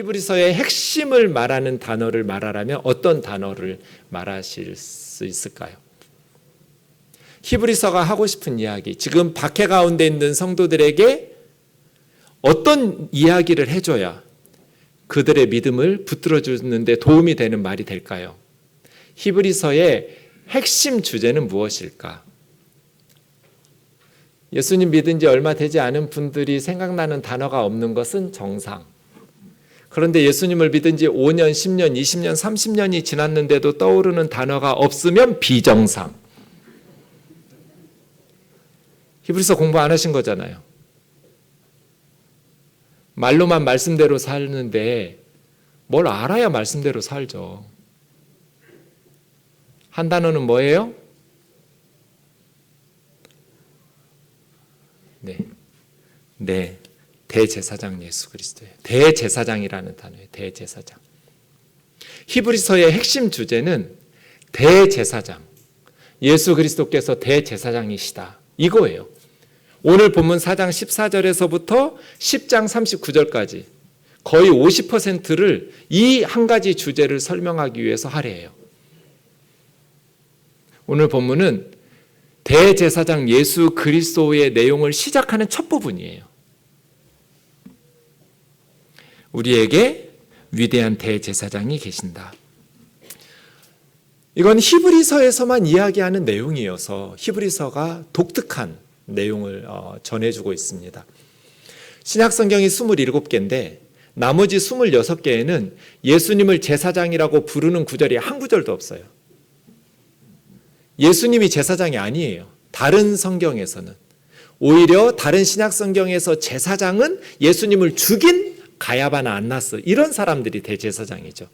히브리서의 핵심을 말하는 단어를 말하라면 어떤 단어를 말하실 수 있을까요? 히브리서가 하고 싶은 이야기, 지금 박해 가운데 있는 성도들에게 어떤 이야기를 해줘야 그들의 믿음을 붙들어 주는 데 도움이 되는 말이 될까요? 히브리서의 핵심 주제는 무엇일까? 예수님 믿은 지 얼마 되지 않은 분들이 생각나는 단어가 없는 것은 정상. 그런데 예수님을 믿은 지 5년, 10년, 20년, 30년이 지났는데도 떠오르는 단어가 없으면 비정상. 히브리서 공부 안 하신 거잖아요. 말로만 말씀대로 사는데 뭘 알아야 말씀대로 살죠. 한 단어는 뭐예요? 네. 대제사장 예수 그리스도예요. 대제사장이라는 단어예요. 대제사장. 히브리서의 핵심 주제는 대제사장. 예수 그리스도께서 대제사장이시다. 이거예요. 오늘 본문 4장 14절에서부터 10장 39절까지 거의 50%를 이 한 가지 주제를 설명하기 위해서 할애해요. 오늘 본문은 대제사장 예수 그리스도의 내용을 시작하는 첫 부분이에요. 우리에게 위대한 대제사장이 계신다. 이건 히브리서에서만 이야기하는 내용이어서 히브리서가 독특한 내용을 전해주고 있습니다. 신약성경이 27개인데 나머지 26개에는 예수님을 제사장이라고 부르는 구절이 한 구절도 없어요. 예수님이 제사장이 아니에요. 다른 성경에서는. 오히려 다른 신약성경에서 제사장은 예수님을 죽인 가야바나 안나스 이런 사람들이 대제사장이죠.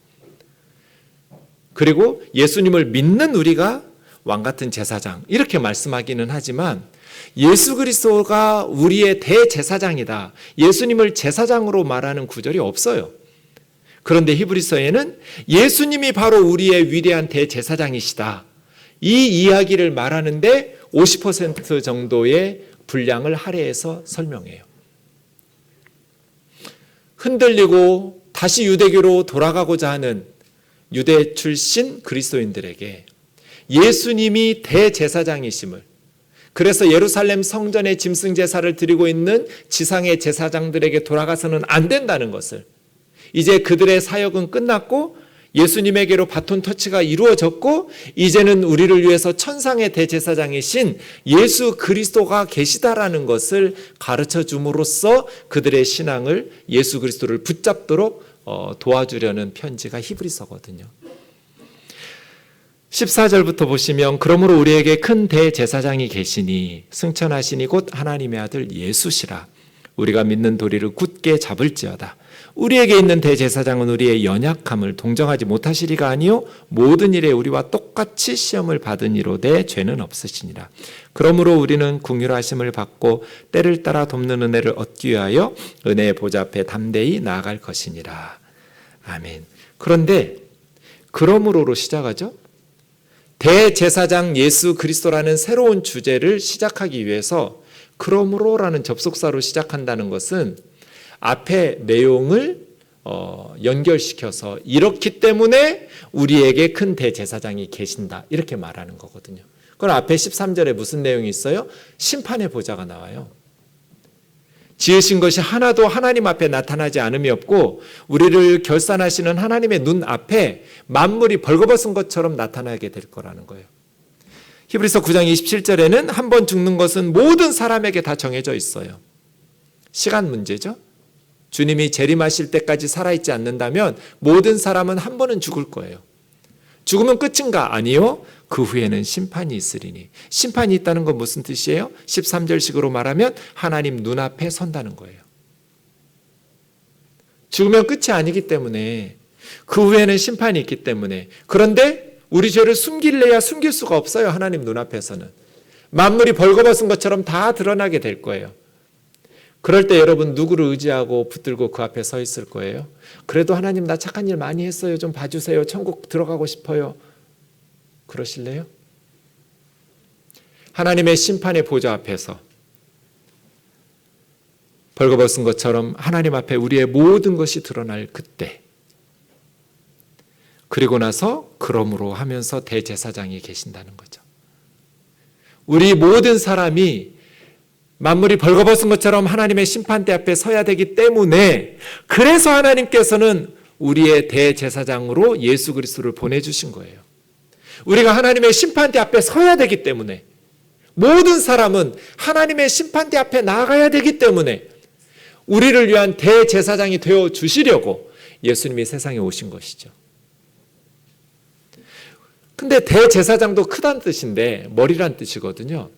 그리고 예수님을 믿는 우리가 왕같은 제사장 이렇게 말씀하기는 하지만 예수 그리스도가 우리의 대제사장이다. 예수님을 제사장으로 말하는 구절이 없어요. 그런데 히브리서에는 예수님이 바로 우리의 위대한 대제사장이시다. 이 이야기를 말하는데 50% 정도의 분량을 할애해서 설명해요. 흔들리고 다시 유대교로 돌아가고자 하는 유대 출신 그리스도인들에게 예수님이 대제사장이심을, 그래서 예루살렘 성전에 짐승 제사를 드리고 있는 지상의 제사장들에게 돌아가서는 안 된다는 것을, 이제 그들의 사역은 끝났고 예수님에게로 바톤 터치가 이루어졌고 이제는 우리를 위해서 천상의 대제사장이신 예수 그리스도가 계시다라는 것을 가르쳐 줌으로써 그들의 신앙을 예수 그리스도를 붙잡도록 도와주려는 편지가 히브리서거든요. 14절부터 보시면 그러므로 우리에게 큰 대제사장이 계시니 승천하시니 곧 하나님의 아들 예수시라. 우리가 믿는 도리를 굳게 잡을지어다. 우리에게 있는 대제사장은 우리의 연약함을 동정하지 못하시리가 아니요 모든 일에 우리와 똑같이 시험을 받은 이로되 죄는 없으시니라. 그러므로 우리는 긍휼하심을 받고 때를 따라 돕는 은혜를 얻기 위하여 은혜의 보좌 앞에 담대히 나아갈 것이니라. 아멘. 그런데 그러므로로 시작하죠. 대제사장 예수 그리스도라는 새로운 주제를 시작하기 위해서 그러므로라는 접속사로 시작한다는 것은 앞에 내용을 연결시켜서 이렇기 때문에 우리에게 큰 대제사장이 계신다 이렇게 말하는 거거든요. 그럼 앞에 13절에 무슨 내용이 있어요? 심판의 보좌가 나와요. 지으신 것이 하나도 하나님 앞에 나타나지 않음이 없고 우리를 결산하시는 하나님의 눈 앞에 만물이 벌거벗은 것처럼 나타나게 될 거라는 거예요. 히브리서 9장 27절에는 한 번 죽는 것은 모든 사람에게 다 정해져 있어요. 시간 문제죠. 주님이 재림하실 때까지 살아있지 않는다면 모든 사람은 한 번은 죽을 거예요. 죽으면 끝인가? 아니요. 그 후에는 심판이 있으리니. 심판이 있다는 건 무슨 뜻이에요? 13절식으로 말하면 하나님 눈앞에 선다는 거예요. 죽으면 끝이 아니기 때문에 그 후에는 심판이 있기 때문에. 그런데 우리 죄를 숨길래야 숨길 수가 없어요. 하나님 눈앞에서는. 만물이 벌거벗은 것처럼 다 드러나게 될 거예요. 그럴 때 여러분 누구를 의지하고 붙들고 그 앞에 서 있을 거예요? 그래도 하나님 나 착한 일 많이 했어요. 좀 봐주세요. 천국 들어가고 싶어요. 그러실래요? 하나님의 심판의 보좌 앞에서 벌거벗은 것처럼 하나님 앞에 우리의 모든 것이 드러날 그때, 그리고 나서 그러므로 하면서 대제사장이 계신다는 거죠. 우리 모든 사람이 만물이 벌거벗은 것처럼 하나님의 심판대 앞에 서야 되기 때문에, 그래서 하나님께서는 우리의 대제사장으로 예수 그리스도를 보내주신 거예요. 우리가 하나님의 심판대 앞에 서야 되기 때문에, 모든 사람은 하나님의 심판대 앞에 나가야 되기 때문에 우리를 위한 대제사장이 되어 주시려고 예수님이 세상에 오신 것이죠. 근데 대제사장도 크다는 뜻인데 머리란 뜻이거든요.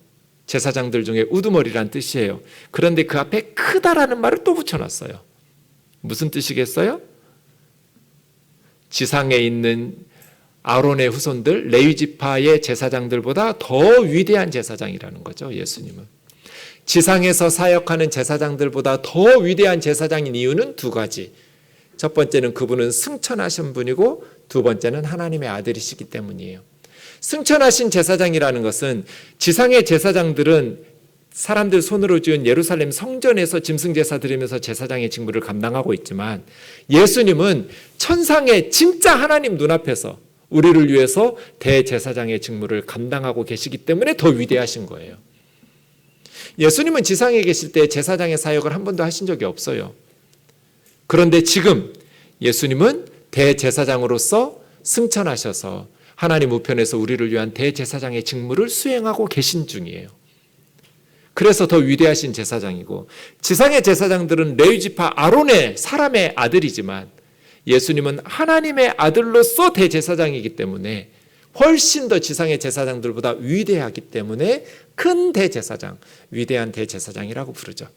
제사장들 중에 우두머리란 뜻이에요. 그런데 그 앞에 크다라는 말을 또 붙여놨어요. 무슨 뜻이겠어요? 지상에 있는 아론의 후손들, 레위지파의 제사장들보다 더 위대한 제사장이라는 거죠. 예수님은 지상에서 사역하는 제사장들보다 더 위대한 제사장인 이유는 두 가지. 첫 번째는 그분은 승천하신 분이고, 두 번째는 하나님의 아들이시기 때문이에요. 승천하신 제사장이라는 것은, 지상의 제사장들은 사람들 손으로 지은 예루살렘 성전에서 짐승 제사 드리면서 제사장의 직무를 감당하고 있지만, 예수님은 천상의 진짜 하나님 눈앞에서 우리를 위해서 대제사장의 직무를 감당하고 계시기 때문에 더 위대하신 거예요. 예수님은 지상에 계실 때 제사장의 사역을 한 번도 하신 적이 없어요. 그런데 지금 예수님은 대제사장으로서 승천하셔서 하나님 우편에서 우리를 위한 대제사장의 직무를 수행하고 계신 중이에요. 그래서 더 위대하신 제사장이고, 지상의 제사장들은 레위지파 아론의 사람의 아들이지만 예수님은 하나님의 아들로서 대제사장이기 때문에 훨씬 더 지상의 제사장들보다 위대하기 때문에 큰 대제사장, 위대한 대제사장이라고 부르죠.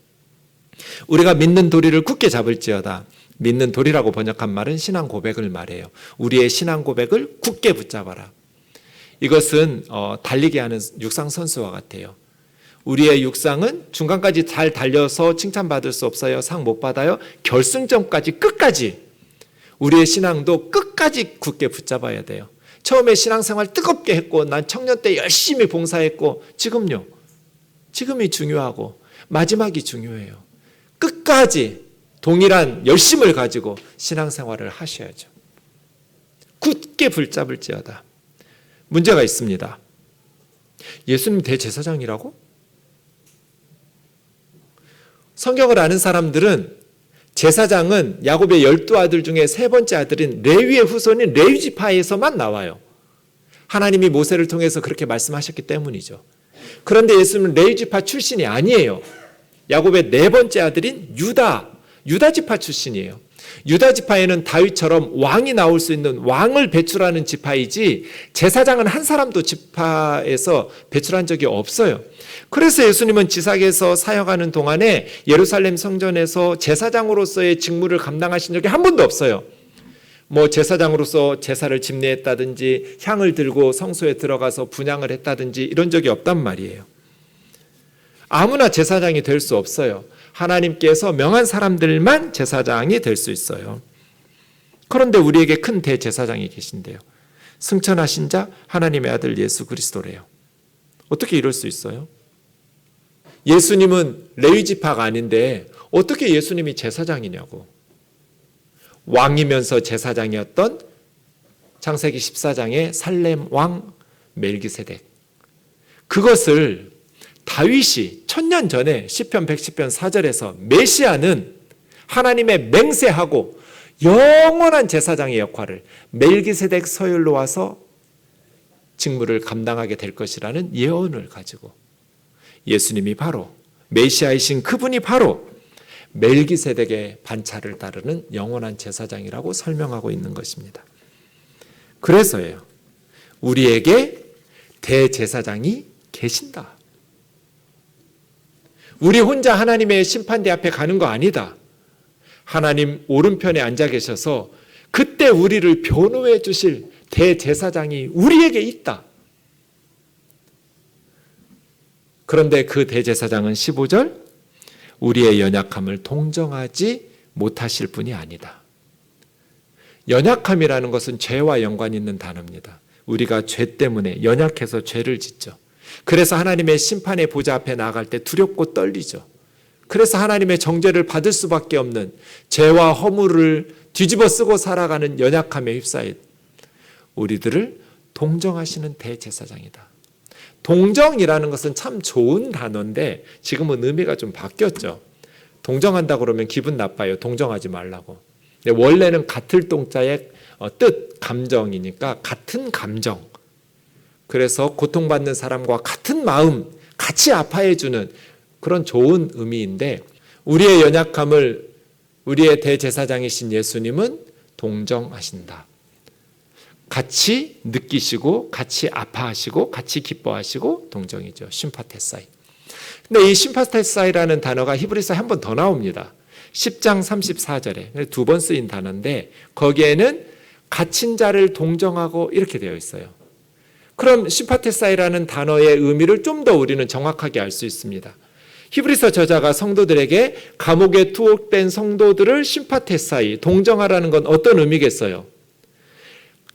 우리가 믿는 도리를 굳게 잡을지어다. 믿는 도리라고 번역한 말은 신앙 고백을 말해요. 우리의 신앙 고백을 굳게 붙잡아라. 이것은 달리기 하는 육상 선수와 같아요. 우리의 육상은 중간까지 잘 달려서 칭찬받을 수 없어요. 상 못 받아요. 결승점까지 끝까지, 우리의 신앙도 끝까지 굳게 붙잡아야 돼요. 처음에 신앙생활 뜨겁게 했고, 난 청년 때 열심히 봉사했고, 지금요? 지금이 중요하고 마지막이 중요해요. 끝까지 동일한 열심을 가지고 신앙생활을 하셔야죠. 굳게 붙잡을지어다. 문제가 있습니다. 예수님 대제사장이라고? 성경을 아는 사람들은 제사장은 야곱의 12아들 중에 세 번째 아들인 레위의 후손인 레위지파에서만 나와요. 하나님이 모세를 통해서 그렇게 말씀하셨기 때문이죠. 그런데 예수님은 레위지파 출신이 아니에요. 야곱의 네 번째 아들인 유다지파 출신이에요. 유다지파에는 다윗처럼 왕이 나올 수 있는 왕을 배출하는 지파이지, 제사장은 한 사람도 지파에서 배출한 적이 없어요. 그래서 예수님은 지상에서 사역하는 동안에 예루살렘 성전에서 제사장으로서의 직무를 감당하신 적이 한 번도 없어요. 제사장으로서 제사를 집례했다든지 향을 들고 성소에 들어가서 분향을 했다든지 이런 적이 없단 말이에요. 아무나 제사장이 될 수 없어요. 하나님께서 명한 사람들만 제사장이 될 수 있어요. 그런데 우리에게 큰 대제사장이 계신데요. 승천하신 자 하나님의 아들 예수 그리스도래요. 어떻게 이럴 수 있어요? 예수님은 레위지파가 아닌데 어떻게 예수님이 제사장이냐고. 왕이면서 제사장이었던 창세기 14장의 살렘 왕 멜기세덱, 그것을 다윗이 1000년 전에 시편 110편 4절에서 메시아는 하나님의 맹세하고 영원한 제사장의 역할을 멜기세덱 서열로 와서 직무를 감당하게 될 것이라는 예언을 가지고, 예수님이 바로 메시아이신 그분이 바로 멜기세덱의 반차를 따르는 영원한 제사장이라고 설명하고 있는 것입니다. 그래서예요. 우리에게 대제사장이 계신다. 우리 혼자 하나님의 심판대 앞에 가는 거 아니다. 하나님 오른편에 앉아 계셔서 그때 우리를 변호해 주실 대제사장이 우리에게 있다. 그런데 그 대제사장은 15절, 우리의 연약함을 동정하지 못하실 분이 아니다. 연약함이라는 것은 죄와 연관이 있는 단어입니다. 우리가 죄 때문에 연약해서 죄를 짓죠. 그래서 하나님의 심판의 보좌 앞에 나아갈 때 두렵고 떨리죠. 그래서 하나님의 정죄를 받을 수밖에 없는 죄와 허물을 뒤집어 쓰고 살아가는 연약함에 휩싸인 우리들을 동정하시는 대제사장이다. 동정이라는 것은 참 좋은 단어인데 지금은 의미가 좀 바뀌었죠. 동정한다 그러면 기분 나빠요. 동정하지 말라고. 근데 원래는 같을 동자의 뜻, 감정이니까 같은 감정. 그래서 고통받는 사람과 같은 마음, 같이 아파해주는 그런 좋은 의미인데 우리의 연약함을 우리의 대제사장이신 예수님은 동정하신다. 같이 느끼시고 같이 아파하시고 같이 기뻐하시고 동정이죠. 심파테사이. 근데 이 심파테사이라는 단어가 히브리서에 한 번 더 나옵니다. 10장 34절에 두 번 쓰인 단어인데 거기에는 갇힌 자를 동정하고 이렇게 되어 있어요. 그럼 심파테사이라는 단어의 의미를 좀 더 우리는 정확하게 알 수 있습니다. 히브리서 저자가 성도들에게 감옥에 투옥된 성도들을 심파테사이, 동정하라는 건 어떤 의미겠어요?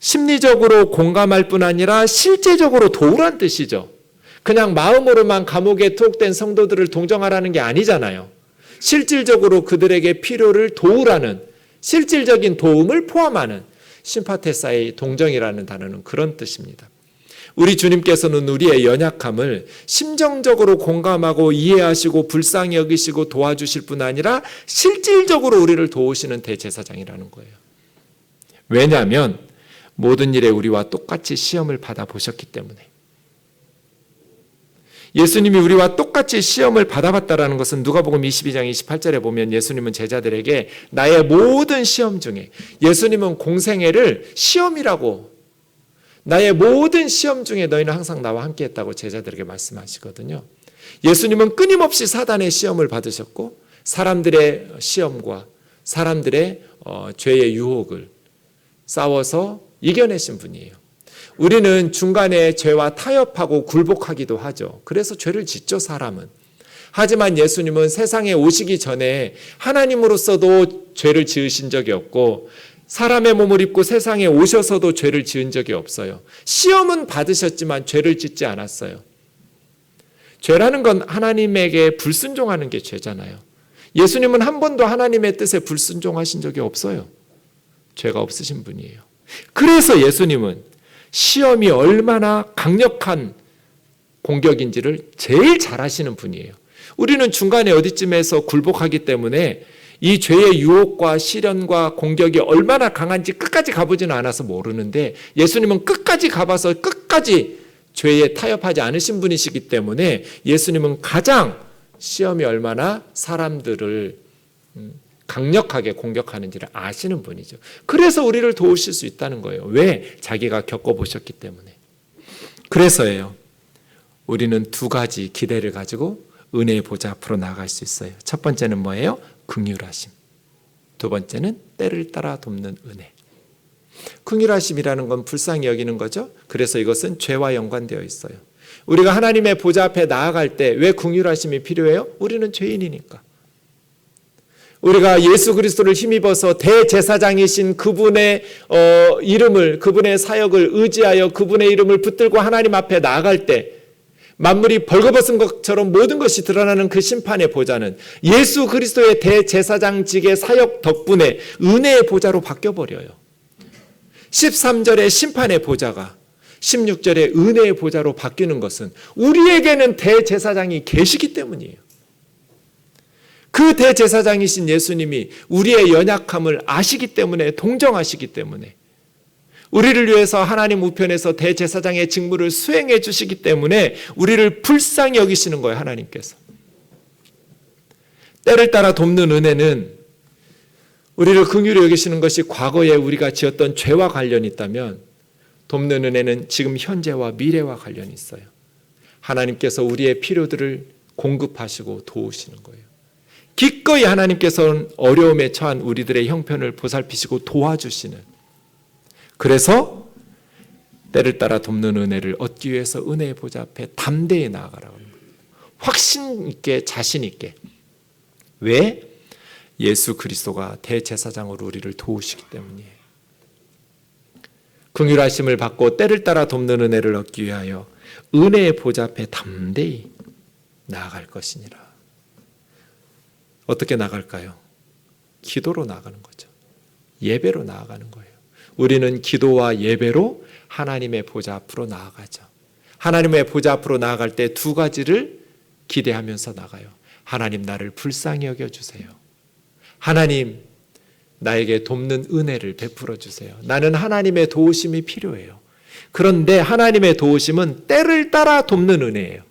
심리적으로 공감할 뿐 아니라 실제적으로 도우란 뜻이죠. 그냥 마음으로만 감옥에 투옥된 성도들을 동정하라는 게 아니잖아요. 실질적으로 그들에게 필요를 도우라는 실질적인 도움을 포함하는 심파테사이, 동정이라는 단어는 그런 뜻입니다. 우리 주님께서는 우리의 연약함을 심정적으로 공감하고 이해하시고 불쌍히 여기시고 도와주실 뿐 아니라 실질적으로 우리를 도우시는 대제사장이라는 거예요. 왜냐하면 모든 일에 우리와 똑같이 시험을 받아보셨기 때문에. 예수님이 우리와 똑같이 시험을 받아봤다는 것은 누가복음 22장 28절에 보면 예수님은 제자들에게 나의 모든 시험 중에, 예수님은 공생애를 시험이라고, 나의 모든 시험 중에 너희는 항상 나와 함께 했다고 제자들에게 말씀하시거든요. 예수님은 끊임없이 사단의 시험을 받으셨고 사람들의 시험과 사람들의 죄의 유혹을 싸워서 이겨내신 분이에요. 우리는 중간에 죄와 타협하고 굴복하기도 하죠. 그래서 죄를 짓죠, 사람은. 하지만 예수님은 세상에 오시기 전에 하나님으로서도 죄를 지으신 적이 없고 사람의 몸을 입고 세상에 오셔서도 죄를 지은 적이 없어요. 시험은 받으셨지만 죄를 짓지 않았어요. 죄라는 건 하나님에게 불순종하는 게 죄잖아요. 예수님은 한 번도 하나님의 뜻에 불순종하신 적이 없어요. 죄가 없으신 분이에요. 그래서 예수님은 시험이 얼마나 강력한 공격인지를 제일 잘 아시는 분이에요. 우리는 중간에 어디쯤에서 굴복하기 때문에 이 죄의 유혹과 시련과 공격이 얼마나 강한지 끝까지 가보지는 않아서 모르는데 예수님은 끝까지 가봐서 끝까지 죄에 타협하지 않으신 분이시기 때문에 예수님은 가장 시험이 얼마나 사람들을 강력하게 공격하는지를 아시는 분이죠. 그래서 우리를 도우실 수 있다는 거예요. 왜? 자기가 겪어보셨기 때문에. 그래서예요. 우리는 두 가지 기대를 가지고 은혜의 보좌 앞으로 나아갈 수 있어요. 첫 번째는 뭐예요? 긍휼하심. 두 번째는 때를 따라 돕는 은혜. 긍휼하심이라는 건 불쌍히 여기는 거죠. 그래서 이것은 죄와 연관되어 있어요. 우리가 하나님의 보좌 앞에 나아갈 때 왜 긍휼하심이 필요해요? 우리는 죄인이니까. 우리가 예수 그리스도를 힘입어서 대제사장이신 그분의 이름을, 그분의 사역을 의지하여 그분의 이름을 붙들고 하나님 앞에 나아갈 때 만물이 벌거벗은 것처럼 모든 것이 드러나는 그 심판의 보좌는 예수 그리스도의 대제사장직의 사역 덕분에 은혜의 보좌로 바뀌어버려요. 13절의 심판의 보좌가 16절의 은혜의 보좌로 바뀌는 것은 우리에게는 대제사장이 계시기 때문이에요. 그 대제사장이신 예수님이 우리의 연약함을 아시기 때문에, 동정하시기 때문에, 우리를 위해서 하나님 우편에서 대제사장의 직무를 수행해 주시기 때문에 우리를 불쌍히 여기시는 거예요, 하나님께서. 때를 따라 돕는 은혜는 우리를 긍휼히 여기시는 것이 과거에 우리가 지었던 죄와 관련이 있다면 돕는 은혜는 지금 현재와 미래와 관련이 있어요. 하나님께서 우리의 필요들을 공급하시고 도우시는 거예요. 기꺼이 하나님께서는 어려움에 처한 우리들의 형편을 보살피시고 도와주시는, 그래서 때를 따라 돕는 은혜를 얻기 위해서 은혜의 보좌 앞에 담대히 나아가라고 합니다. 확신 있게, 자신 있게. 왜? 예수 그리스도가 대제사장으로 우리를 도우시기 때문이에요. 긍휼하심을 받고 때를 따라 돕는 은혜를 얻기 위하여 은혜의 보좌 앞에 담대히 나아갈 것이니라. 어떻게 나갈까요? 기도로 나가는 거죠. 예배로 나아가는 거예요. 우리는 기도와 예배로 하나님의 보좌 앞으로 나아가죠. 하나님의 보좌 앞으로 나아갈 때 두 가지를 기대하면서 나가요. 하나님, 나를 불쌍히 여겨주세요. 하나님, 나에게 돕는 은혜를 베풀어 주세요. 나는 하나님의 도우심이 필요해요. 그런데 하나님의 도우심은 때를 따라 돕는 은혜예요.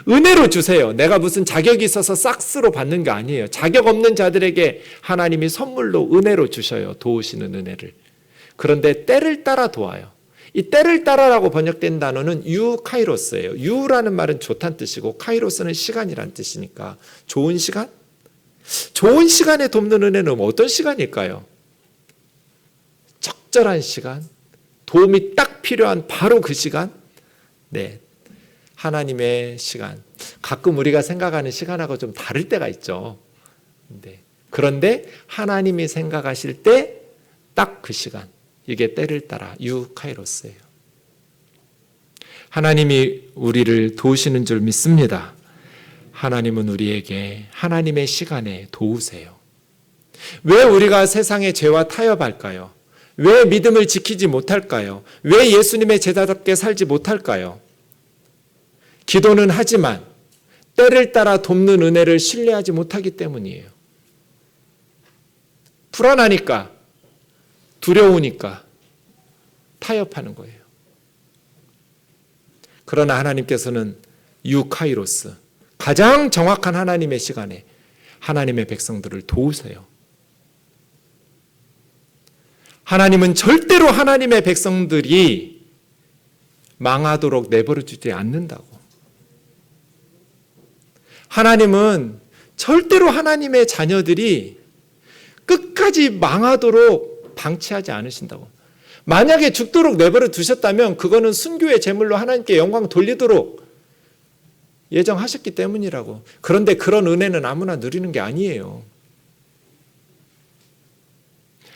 은혜로 주세요. 내가 무슨 자격이 있어서 싹스로 받는 게 아니에요. 자격 없는 자들에게 하나님이 선물로 은혜로 주셔요. 도우시는 은혜를. 그런데 때를 따라 도와요. 이 때를 따라라고 번역된 단어는 유카이로스예요. 유라는 말은 좋다는 뜻이고 카이로스는 시간이란 뜻이니까 좋은 시간? 좋은 시간에 돕는 은혜는 어떤 시간일까요? 적절한 시간, 도움이 딱 필요한 바로 그 시간. 네, 하나님의 시간. 가끔 우리가 생각하는 시간하고 좀 다를 때가 있죠. 네. 그런데 하나님이 생각하실 때 딱 그 시간, 이게 때를 따라 유카이로스예요. 하나님이 우리를 도우시는 줄 믿습니다. 하나님은 우리에게 하나님의 시간에 도우세요. 왜 우리가 세상의 죄와 타협할까요? 왜 믿음을 지키지 못할까요? 왜 예수님의 제자답게 살지 못할까요? 기도는 하지만 때를 따라 돕는 은혜를 신뢰하지 못하기 때문이에요. 불안하니까, 두려우니까 타협하는 거예요. 그러나 하나님께서는 유카이로스, 가장 정확한 하나님의 시간에 하나님의 백성들을 도우세요. 하나님은 절대로 하나님의 백성들이 망하도록 내버려 두지 않는다고. 하나님은 절대로 하나님의 자녀들이 끝까지 망하도록 방치하지 않으신다고. 만약에 죽도록 내버려 두셨다면 그거는 순교의 제물로 하나님께 영광 돌리도록 예정하셨기 때문이라고. 그런데 그런 은혜는 아무나 누리는 게 아니에요.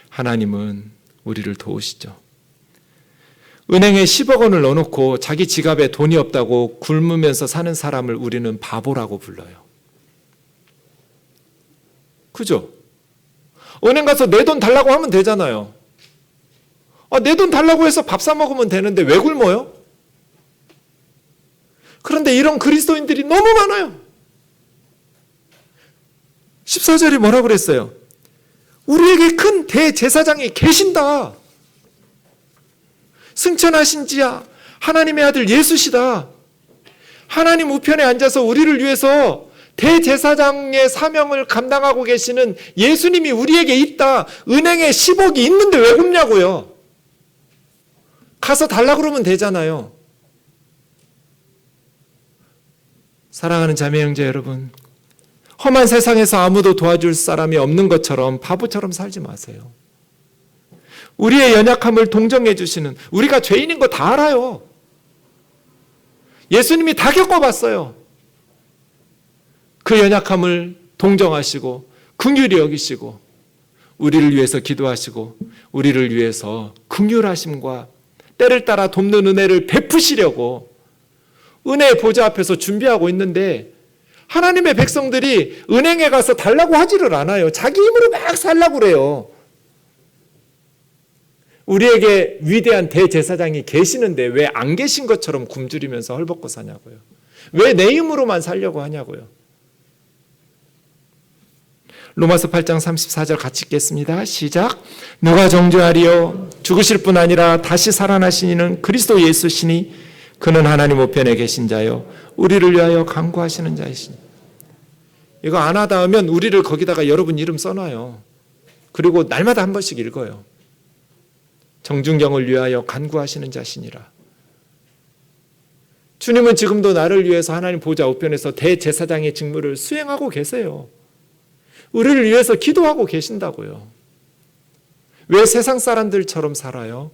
하나님은 우리를 도우시죠. 은행에 10억 원을 넣어놓고 자기 지갑에 돈이 없다고 굶으면서 사는 사람을 우리는 바보라고 불러요. 그죠? 은행 가서 내 돈 달라고 하면 되잖아요. 내 돈 달라고 해서 밥 사 먹으면 되는데 왜 굶어요? 그런데 이런 그리스도인들이 너무 많아요. 14절에 뭐라고 그랬어요? 우리에게 큰 대제사장이 계신다. 승천하신 지야 하나님의 아들 예수시다. 하나님 우편에 앉아서 우리를 위해서 대제사장의 사명을 감당하고 계시는 예수님이 우리에게 있다. 은행에 10억이 있는데 왜 굶냐고요. 가서 달라고 그러면 되잖아요. 사랑하는 자매 형제 여러분, 험한 세상에서 아무도 도와줄 사람이 없는 것처럼 바보처럼 살지 마세요. 우리의 연약함을 동정해 주시는, 우리가 죄인인 거 다 알아요. 예수님이 다 겪어봤어요. 그 연약함을 동정하시고 긍휼히 여기시고 우리를 위해서 기도하시고 우리를 위해서 긍휼하심과 때를 따라 돕는 은혜를 베푸시려고 은혜의 보좌 앞에서 준비하고 있는데 하나님의 백성들이 은행에 가서 달라고 하지를 않아요. 자기 힘으로 막 살라고 그래요. 우리에게 위대한 대제사장이 계시는데 왜 안 계신 것처럼 굶주리면서 헐벗고 사냐고요. 왜 내 힘으로만 살려고 하냐고요. 로마서 8장 34절 같이 읽겠습니다. 시작. 누가 정죄하리요? 죽으실 뿐 아니라 다시 살아나신 이는 그리스도 예수시니 그는 하나님 우편에 계신 자요 우리를 위하여 간구하시는 자이시니. 이거 안 하다 하면 우리를 거기다가 여러분 이름 써놔요. 그리고 날마다 한 번씩 읽어요. 정준경을 위하여 간구하시는 자시니라. 주님은 지금도 나를 위해서 하나님 보좌 우편에서 대제사장의 직무를 수행하고 계세요. 우리를 위해서 기도하고 계신다고요. 왜 세상 사람들처럼 살아요?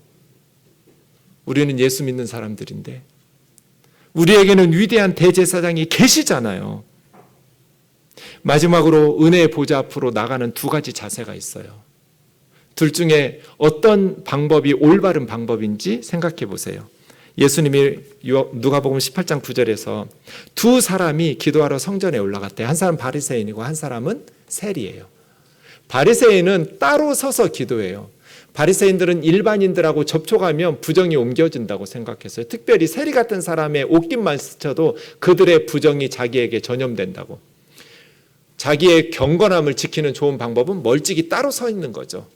우리는 예수 믿는 사람들인데 우리에게는 위대한 대제사장이 계시잖아요. 마지막으로 은혜의 보좌 앞으로 나가는 두 가지 자세가 있어요. 둘 중에 어떤 방법이 올바른 방법인지 생각해 보세요. 예수님이 누가복음 18장 9절에서 두 사람이 기도하러 성전에 올라갔대요. 한 사람은 바리새인이고 한 사람은 세리예요. 바리새인은 따로 서서 기도해요. 바리새인들은 일반인들하고 접촉하면 부정이 옮겨진다고 생각했어요. 특별히 세리 같은 사람의 옷깃만 스쳐도 그들의 부정이 자기에게 전염된다고. 자기의 경건함을 지키는 좋은 방법은 멀찍이 따로 서 있는 거죠.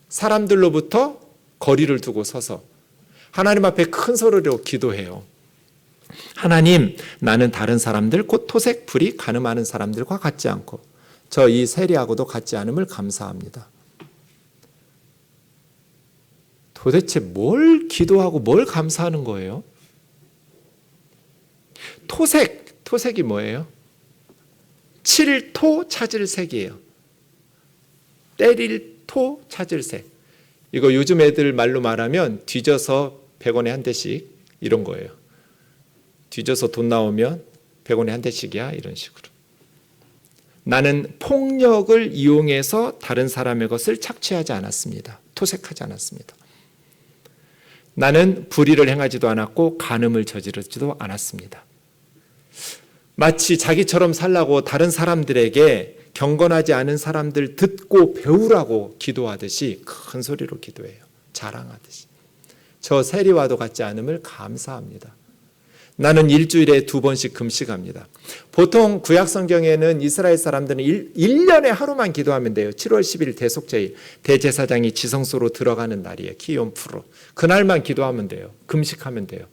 사람들로부터 거리를 두고 서서 하나님 앞에 큰 소리로 기도해요. 하나님, 나는 다른 사람들 곧 토색, 불이 간음하는 사람들과 같지 않고 저 이 세리하고도 같지 않음을 감사합니다. 도대체 뭘 기도하고 뭘 감사하는 거예요? 토색이 뭐예요? 칠 토 찾을 색이에요. 때릴 토 찾을 색. 이거 요즘 애들 말로 말하면 뒤져서 100원에 한 대씩 이런 거예요. 뒤져서 돈 나오면 100원에 한 대씩이야 이런 식으로. 나는 폭력을 이용해서 다른 사람의 것을 착취하지 않았습니다. 토색하지 않았습니다. 나는 불의를 행하지도 않았고 간음을 저지르지도 않았습니다. 마치 자기처럼 살라고 다른 사람들에게 경건하지 않은 사람들 듣고 배우라고 기도하듯이 큰 소리로 기도해요. 자랑하듯이. 저 세리와도 같지 않음을 감사합니다. 나는 일주일에 2번씩 금식합니다. 보통 구약 성경에는 이스라엘 사람들은 1년에 하루만 기도하면 돼요. 7월 10일 대속제일, 대제사장이 지성소로 들어가는 날이에요. 키욤 프로. 그날만 기도하면 돼요. 금식하면 돼요.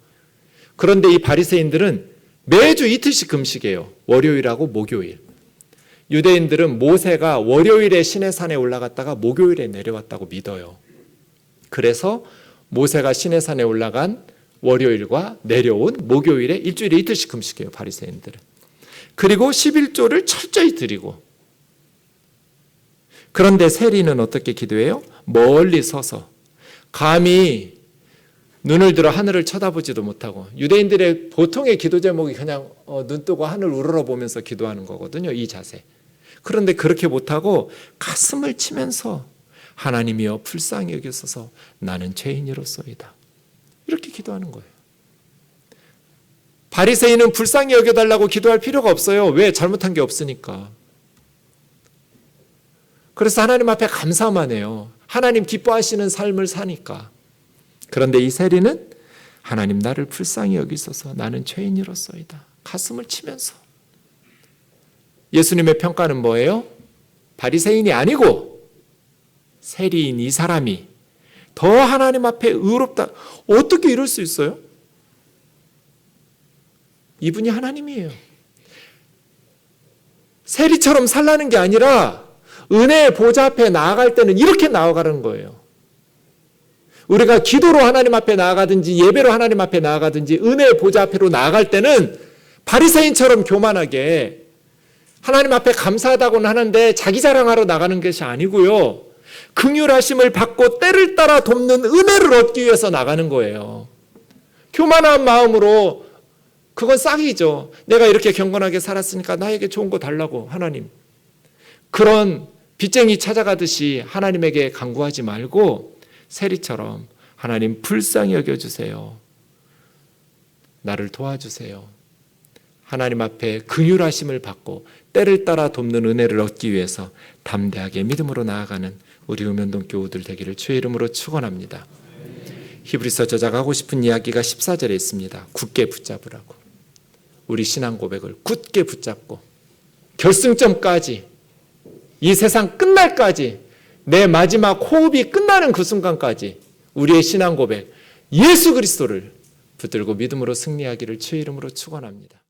그런데 이 바리새인들은 매주 이틀씩 금식해요. 월요일하고 목요일. 유대인들은 모세가 월요일에 시내산에 올라갔다가 목요일에 내려왔다고 믿어요. 그래서 모세가 시내산에 올라간 월요일과 내려온 목요일에 일주일에 이틀씩 금식해요. 바리새인들은. 그리고 11조를 철저히 드리고. 그런데 세리는 어떻게 기도해요? 멀리 서서 감히 눈을 들어 하늘을 쳐다보지도 못하고. 유대인들의 보통의 기도 제목이 그냥 눈 뜨고 하늘 우러러보면서 기도하는 거거든요. 이 자세. 그런데 그렇게 못하고 가슴을 치면서 하나님이여 불쌍히 여기소서 나는 죄인이로소이다. 이렇게 기도하는 거예요. 바리새인은 불쌍히 여겨달라고 기도할 필요가 없어요. 왜? 잘못한 게 없으니까. 그래서 하나님 앞에 감사만 해요. 하나님 기뻐하시는 삶을 사니까. 그런데 이 세리는 하나님 나를 불쌍히 여기소서 나는 죄인이로소이다. 가슴을 치면서. 예수님의 평가는 뭐예요? 바리새인이 아니고 세리인 이 사람이 더 하나님 앞에 의롭다. 어떻게 이럴 수 있어요? 이분이 하나님이에요. 세리처럼 살라는 게 아니라 은혜의 보좌 앞에 나아갈 때는 이렇게 나아가는 거예요. 우리가 기도로 하나님 앞에 나아가든지 예배로 하나님 앞에 나아가든지 은혜의 보좌 앞으로 나아갈 때는 바리새인처럼 교만하게 하나님 앞에 감사하다고는 하는데 자기 자랑하러 나가는 것이 아니고요. 긍휼하심을 받고 때를 따라 돕는 은혜를 얻기 위해서 나가는 거예요. 교만한 마음으로 그건 싹이죠. 내가 이렇게 경건하게 살았으니까 나에게 좋은 거 달라고 하나님. 그런 빚쟁이 찾아가듯이 하나님에게 간구하지 말고 세리처럼 하나님 불쌍히 여겨주세요. 나를 도와주세요. 하나님 앞에 긍휼하심을 받고 때를 따라 돕는 은혜를 얻기 위해서 담대하게 믿음으로 나아가는 우리 음현동 교우들 되기를 주의 이름으로 축원합니다. 히브리서 저자가 하고 싶은 이야기가 14절에 있습니다. 굳게 붙잡으라고. 우리 신앙 고백을 굳게 붙잡고 결승점까지 이 세상 끝날까지 내 마지막 호흡이 끝나는 그 순간까지 우리의 신앙 고백 예수 그리스도를 붙들고 믿음으로 승리하기를 주의 이름으로 축원합니다.